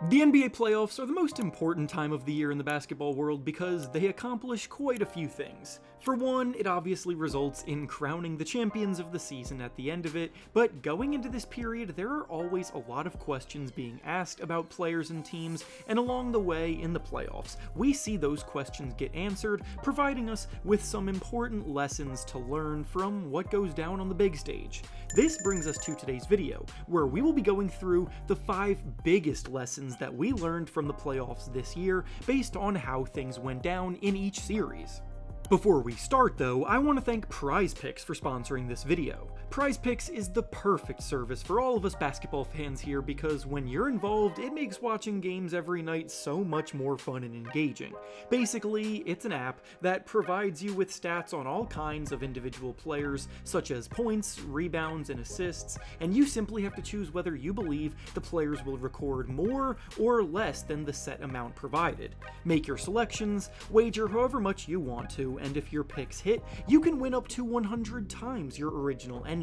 The NBA playoffs are the most important time of the year in the basketball world because they accomplish quite a few things. For one, it obviously results in crowning the champions of the season at the end of it, but going into this period, there are always a lot of questions being asked about players and teams, and along the way in the playoffs, we see those questions get answered, providing us with some important lessons to learn from what goes down on the big stage. This brings us to today's video, where we will be going through the 5 biggest lessons that we learned from the playoffs this year based on how things went down in each series. Before we start though, I want to thank PrizePicks for sponsoring this video. PrizePicks is the perfect service for all of us basketball fans here because when you're involved, it makes watching games every night so much more fun and engaging. Basically, it's an app that provides you with stats on all kinds of individual players, such as points, rebounds, and assists, and you simply have to choose whether you believe the players will record more or less than the set amount provided. Make your selections, wager however much you want to, and if your picks hit, you can win up to 100 times your original entry.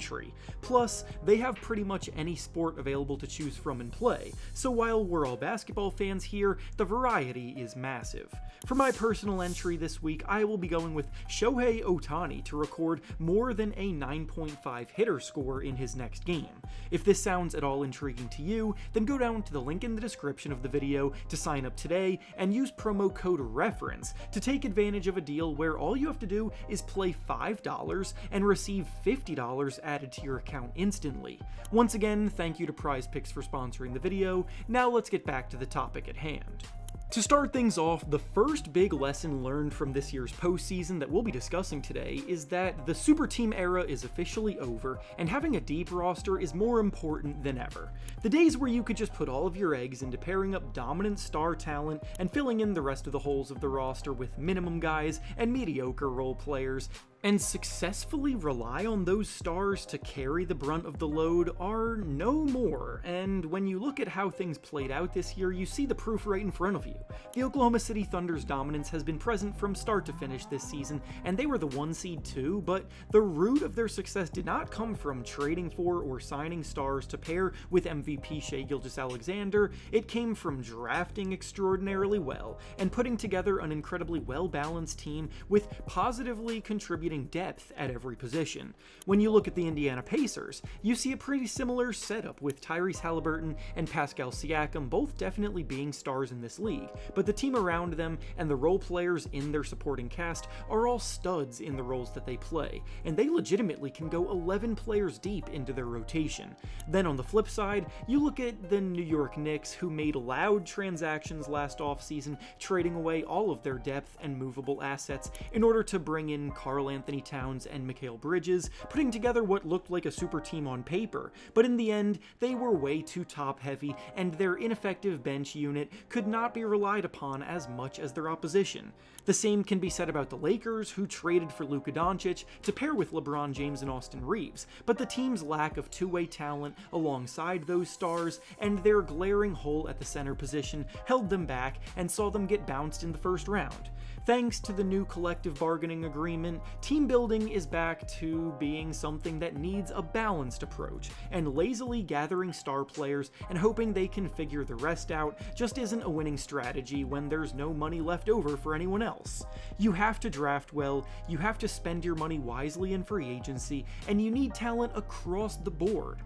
Plus, they have pretty much any sport available to choose from and play, so while we're all basketball fans here, the variety is massive. For my personal entry this week, I will be going with Shohei Ohtani to record more than a 9.5 hitter score in his next game. If this sounds at all intriguing to you, then go down to the link in the description of the video to sign up today and use promo code REFERENCE to take advantage of a deal where all you have to do is play $5 and receive $50 added to your account instantly. Once again, thank you to PrizePicks for sponsoring the video. Now let's get back to the topic at hand. To start things off, the first big lesson learned from this year's postseason that we'll be discussing today is that the super team era is officially over, and having a deep roster is more important than ever. The days where you could just put all of your eggs into pairing up dominant star talent and filling in the rest of the holes of the roster with minimum guys and mediocre role players, and successfully rely on those stars to carry the brunt of the load are no more, and when you look at how things played out this year, you see the proof right in front of you. The Oklahoma City Thunder's dominance has been present from start to finish this season, and they were the 1 seed too, but the root of their success did not come from trading for or signing stars to pair with MVP Shai Gilgeous-Alexander. It came from drafting extraordinarily well and putting together an incredibly well-balanced team with positively contributing depth at every position. When you look at the Indiana Pacers, you see a pretty similar setup with Tyrese Haliburton and Pascal Siakam both definitely being stars in this league, but the team around them and the role players in their supporting cast are all studs in the roles that they play, and they legitimately can go 11 players deep into their rotation. Then on the flip side, you look at the New York Knicks, who made loud transactions last offseason, trading away all of their depth and movable assets in order to bring in Karl Anthony Towns and Mikal Bridges, putting together what looked like a super team on paper, but in the end, they were way too top-heavy, and their ineffective bench unit could not be relied upon as much as their opposition. The same can be said about the Lakers, who traded for Luka Doncic to pair with LeBron James and Austin Reeves, but the team's lack of two-way talent alongside those stars and their glaring hole at the center position held them back and saw them get bounced in the first round. Thanks to the new collective bargaining agreement, team building is back to being something that needs a balanced approach, and lazily gathering star players and hoping they can figure the rest out just isn't a winning strategy when there's no money left over for anyone else. You have to draft well, you have to spend your money wisely in free agency, and you need talent across the board.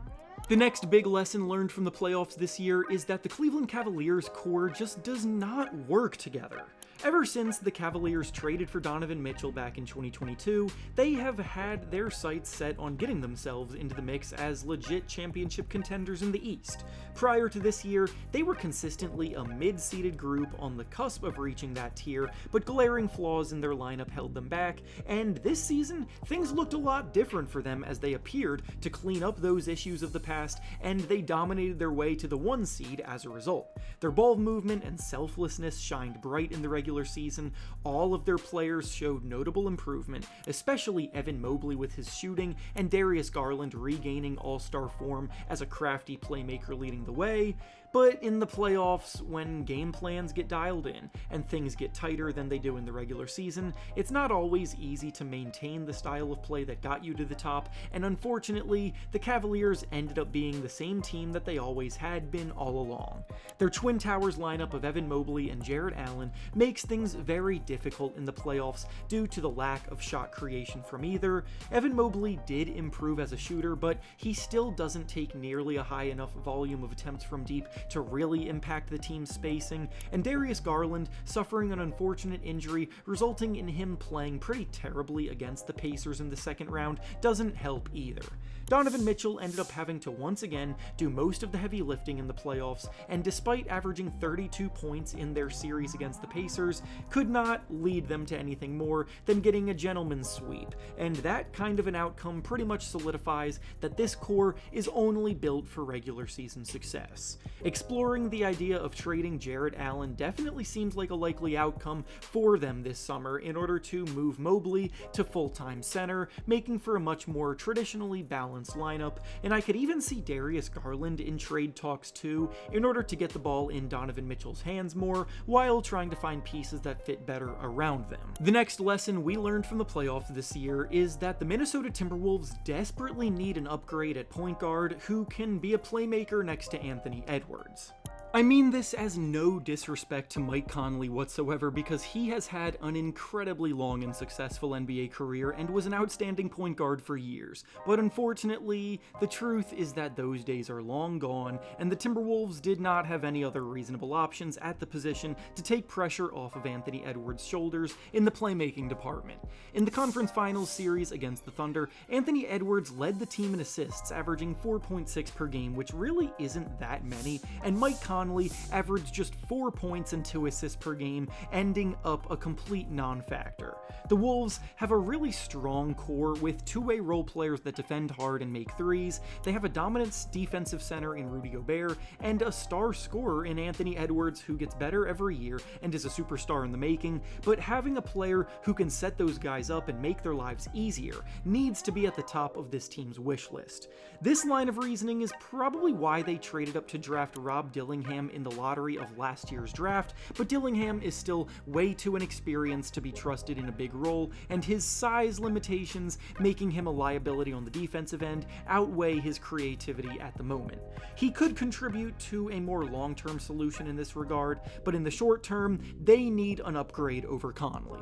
The next big lesson learned from the playoffs this year is that the Cleveland Cavaliers core just does not work together. Ever since the Cavaliers traded for Donovan Mitchell back in 2022, they have had their sights set on getting themselves into the mix as legit championship contenders in the East. Prior to this year, they were consistently a mid-seeded group on the cusp of reaching that tier, but glaring flaws in their lineup held them back, and this season, things looked a lot different for them as they appeared to clean up those issues of the past, and they dominated their way to the 1 seed as a result. Their ball movement and selflessness shined bright in the regular season. All of their players showed notable improvement, especially Evan Mobley with his shooting and Darius Garland regaining all-star form as a crafty playmaker leading the way. But in the playoffs, when game plans get dialed in and things get tighter than they do in the regular season, it's not always easy to maintain the style of play that got you to the top, and unfortunately, the Cavaliers ended up being the same team that they always had been all along. Their Twin Towers lineup of Evan Mobley and Jarrett Allen makes things very difficult in the playoffs due to the lack of shot creation from either. Evan Mobley did improve as a shooter, but he still doesn't take nearly a high enough volume of attempts from deep to really impact the team's spacing, and Darius Garland suffering an unfortunate injury resulting in him playing pretty terribly against the Pacers in the second round doesn't help either. Donovan Mitchell ended up having to once again do most of the heavy lifting in the playoffs, and despite averaging 32 points in their series against the Pacers, could not lead them to anything more than getting a gentleman's sweep, and that kind of an outcome pretty much solidifies that this core is only built for regular season success. Exploring the idea of trading Jarrett Allen definitely seems like a likely outcome for them this summer in order to move Mobley to full-time center, making for a much more traditionally balanced lineup, and I could even see Darius Garland in trade talks too, in order to get the ball in Donovan Mitchell's hands more, while trying to find pieces that fit better around them. The next lesson we learned from the playoffs this year is that the Minnesota Timberwolves desperately need an upgrade at point guard who can be a playmaker next to Anthony Edwards. I mean this as no disrespect to Mike Conley whatsoever, because he has had an incredibly long and successful NBA career and was an outstanding point guard for years, but unfortunately, the truth is that those days are long gone, and the Timberwolves did not have any other reasonable options at the position to take pressure off of Anthony Edwards' shoulders in the playmaking department. In the conference finals series against the Thunder, Anthony Edwards led the team in assists, averaging 4.6 per game, which really isn't that many, and Mike Conley averaged just 4 points and 2 assists per game, ending up a complete non-factor. The Wolves have a really strong core with two-way role players that defend hard and make threes. They have a dominant defensive center in Rudy Gobert and a star scorer in Anthony Edwards, who gets better every year and is a superstar in the making, but having a player who can set those guys up and make their lives easier needs to be at the top of this team's wish list. This line of reasoning is probably why they traded up to draft Rob Dillingham in the lottery of last year's draft, but Dillingham is still way too inexperienced to be trusted in a big role, and his size limitations making him a liability on the defensive end outweigh his creativity at the moment. He could contribute to a more long-term solution in this regard, but in the short term, they need an upgrade over Conley.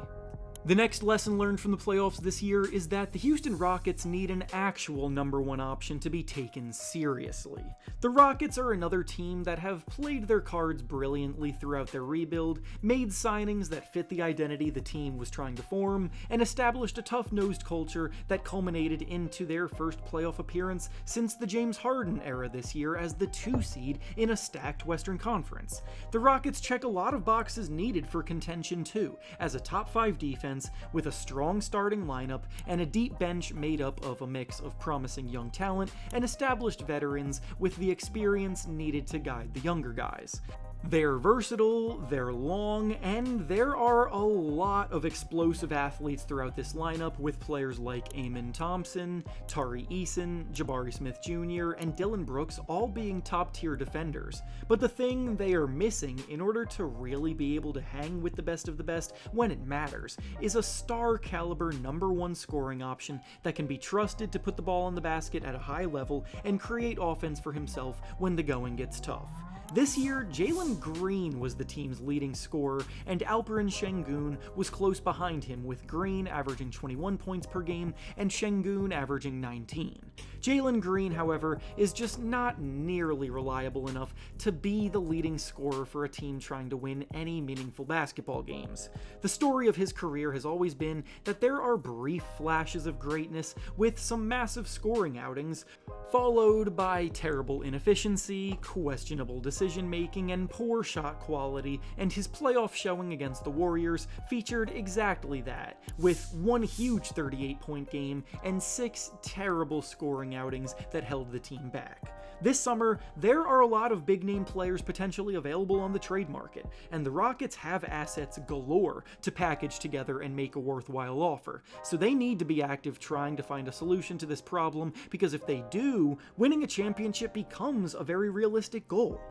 The next lesson learned from the playoffs this year is that the Houston Rockets need an actual number one option to be taken seriously. The Rockets are another team that have played their cards brilliantly throughout their rebuild, made signings that fit the identity the team was trying to form, and established a tough-nosed culture that culminated into their first playoff appearance since the James Harden era this year as the 2 seed in a stacked Western Conference. The Rockets check a lot of boxes needed for contention too, as a top 5 defense with a strong starting lineup and a deep bench made up of a mix of promising young talent and established veterans with the experience needed to guide the younger guys. They're versatile, they're long, and there are a lot of explosive athletes throughout this lineup, with players like Amen Thompson, Tari Eason, Jabari Smith Jr., and Dylan Brooks all being top-tier defenders. But the thing they are missing in order to really be able to hang with the best of the best when it matters is a star-caliber number one scoring option that can be trusted to put the ball in the basket at a high level and create offense for himself when the going gets tough. This year, Jalen Green was the team's leading scorer, and Alperen Sengun was close behind him, with Green averaging 21 points per game and Sengun averaging 19. Jalen Green, however, is just not nearly reliable enough to be the leading scorer for a team trying to win any meaningful basketball games. The story of his career has always been that there are brief flashes of greatness with some massive scoring outings, followed by terrible inefficiency, questionable decision-making, and poor shot quality, and his playoff showing against the Warriors featured exactly that, with one huge 38-point game and 6 terrible scoring outings that held the team back. This summer, there are a lot of big-name players potentially available on the trade market, and the Rockets have assets galore to package together and make a worthwhile offer, so they need to be active trying to find a solution to this problem, because if they do, winning a championship becomes a very realistic goal.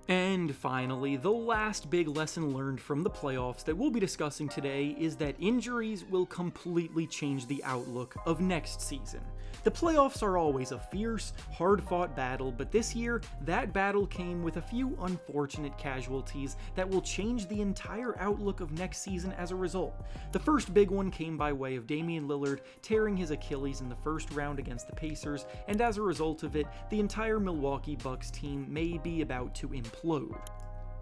And finally, the last big lesson learned from the playoffs that we'll be discussing today is that injuries will completely change the outlook of next season. The playoffs are always a fierce, hard-fought battle, but this year, that battle came with a few unfortunate casualties that will change the entire outlook of next season as a result. The first big one came by way of Damian Lillard tearing his Achilles in the first round against the Pacers, and as a result of it, the entire Milwaukee Bucks team may be about to implode.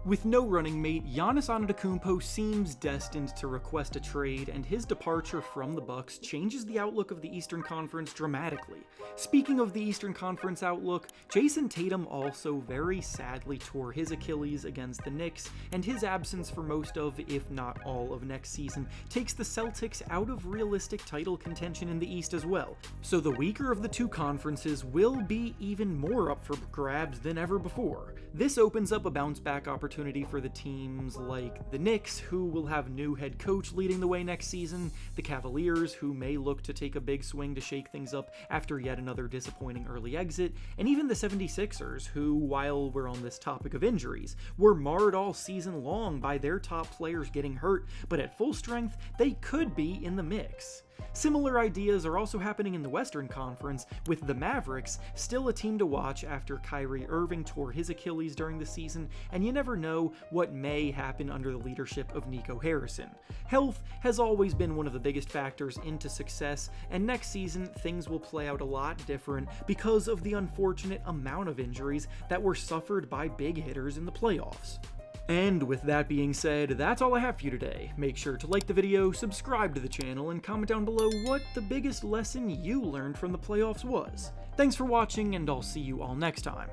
With no running mate, Giannis Antetokounmpo seems destined to request a trade, and his departure from the Bucks changes the outlook of the Eastern Conference dramatically. Speaking of the Eastern Conference outlook, Jason Tatum also very sadly tore his Achilles against the Knicks, and his absence for most of, if not all of next season, takes the Celtics out of realistic title contention in the East as well. So the weaker of the two conferences will be even more up for grabs than ever before. This opens up a bounce-back opportunity for the teams like the Knicks, who will have new head coach leading the way next season, the Cavaliers, who may look to take a big swing to shake things up after yet another disappointing early exit, and even the 76ers, who, while we're on this topic of injuries, were marred all season long by their top players getting hurt, but at full strength, they could be in the mix. Similar ideas are also happening in the Western Conference, with the Mavericks still a team to watch after Kyrie Irving tore his Achilles during the season, and you never know what may happen under the leadership of Nico Harrison. Health has always been one of the biggest factors into success, and next season things will play out a lot different because of the unfortunate amount of injuries that were suffered by big hitters in the playoffs. And with that being said, that's all I have for you today. Make sure to like the video, subscribe to the channel, and comment down below what the biggest lesson you learned from the playoffs was. Thanks for watching, and I'll see you all next time.